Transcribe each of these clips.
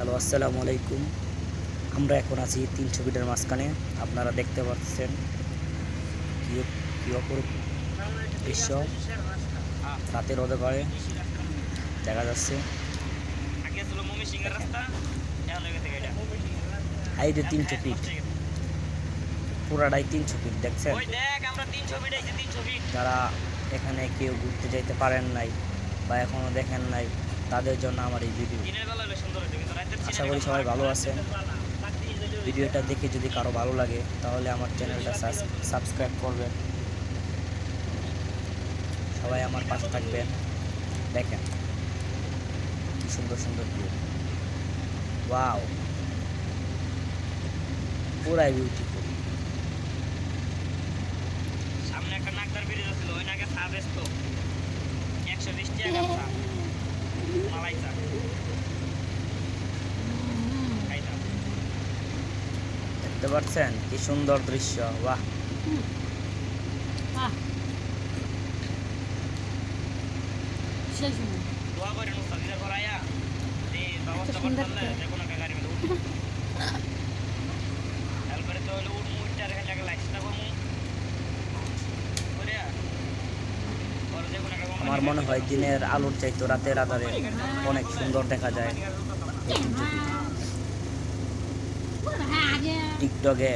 Hello, আসসালামু আলাইকুম। আমরা এখন আছি 300 ফিটের মাঝখানে। আপনারা দেখতে পাচ্ছেন কি অপরূপ দৃশ্য রাতের অন্ধকারে দেখা যাচ্ছে। হাইটে 300 ফিট, পুরাটাই 300 ফিট দেখছেন। যারা এখানে কেউ ঘুরতে যাইতে পারেন নাই বা এখনও দেখেন নাই, তাদের জন্য আমার এই ভিডিও। আশা করি সবাই ভালো আছেন। ভিডিওটা দেখে যদি কারো ভালো লাগে তাহলে আমার চ্যানেলটা সাবস্ক্রাইব করবেন। সবাই আমার পাশে থাকবেন। দেখেন কি সুন্দর সুন্দর ভিউ। ওয়াও, পুরাই বিউটিফুল। সামনে একটা নাকদার ব্রিজ ছিল, ওই নাকে চা বেচতো 120 টাকা চা, মালাই চা খাইতাম। দেখতে পাচ্ছেন কি সুন্দর দৃশ্য। বাহ, দোয়া করে নুস্তাদিদের ঘরাইয়া এই ব্যবস্থা করতে পারলে যে কোনো একটা গাড়ি উঠে তারপরে তো হলো উঠমু উঠতে রেখে লাগে লাইসটা কমু করে আর যে কোনো একটা আমার মনে হয় দিনের আলোর চাইতে রাতের আধারে অনেক সুন্দর দেখা যায়। টিকটকে,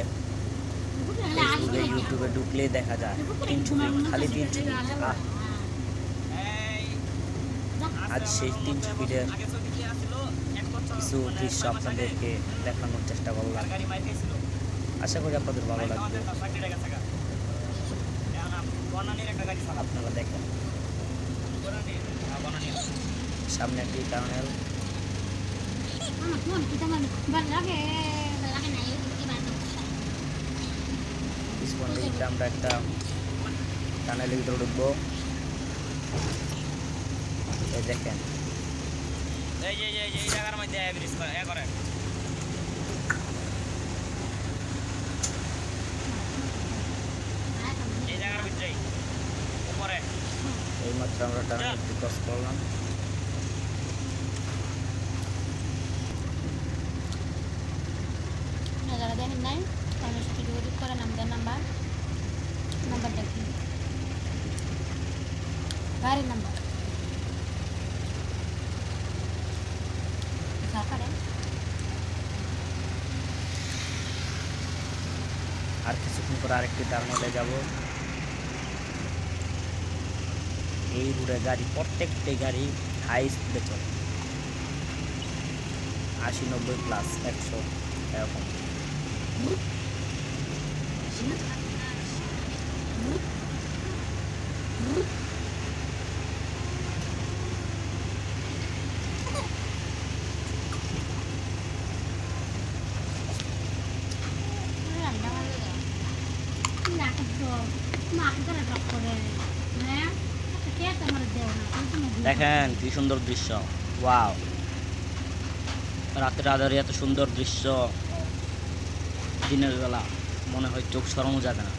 ফেসবুকে, ইউটিউবে ঢুকলেই দেখা যায় 300 ফিট, খালি 300 ফিট। আজ সেই 300 ফিটের কিছু দৃশ্য আপনাদেরকে দেখানোর চেষ্টা করলাম। আশা করি আপনাদের ভালো লাগবে। আপনারা দেখেন সামনে একটি টানেল। আমরা একটা টানেলের ভিতরে ঢুকবো। এই দেখেন এই জায়গার মধ্যে ব্রিজ করে এই জায়গার ভিতরেই উপরে এইমাত্র আমরা টানেলটি ক্রস করলাম। যারা দেখেন নাই তাদের সাথে যোগাযোগ করেন আমাদের নাম্বারটা কি গাড়ির নাম্বার আর কিছুক্ষণ পরে আরেকটি টার্মিনালে যাব। এই রুটে গাড়ি, প্রত্যেকটি গাড়ি হাই স্পিডে চলে, 80, 90 প্লাস 100 এরকম। দেখেন কি সুন্দর দৃশ্য। ওয়াও, রাতের আধারে এত সুন্দর দৃশ্য দিনের বেলা মনে হয় চোখ সরানো যাবে না।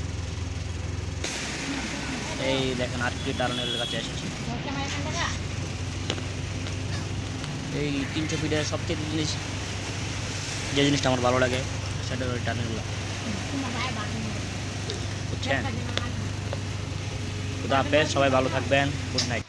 এই দেখেন আরেকটি টার্মিনালের কাছে এসেছি। এই 300 ফিটের সবচেয়ে যে জিনিসটা আমার ভালো লাগে সেটা ওই টার্মিনালগুলো, বুঝছেন। খুদা হাফেজ, সবাই ভালো থাকবেন। Good night.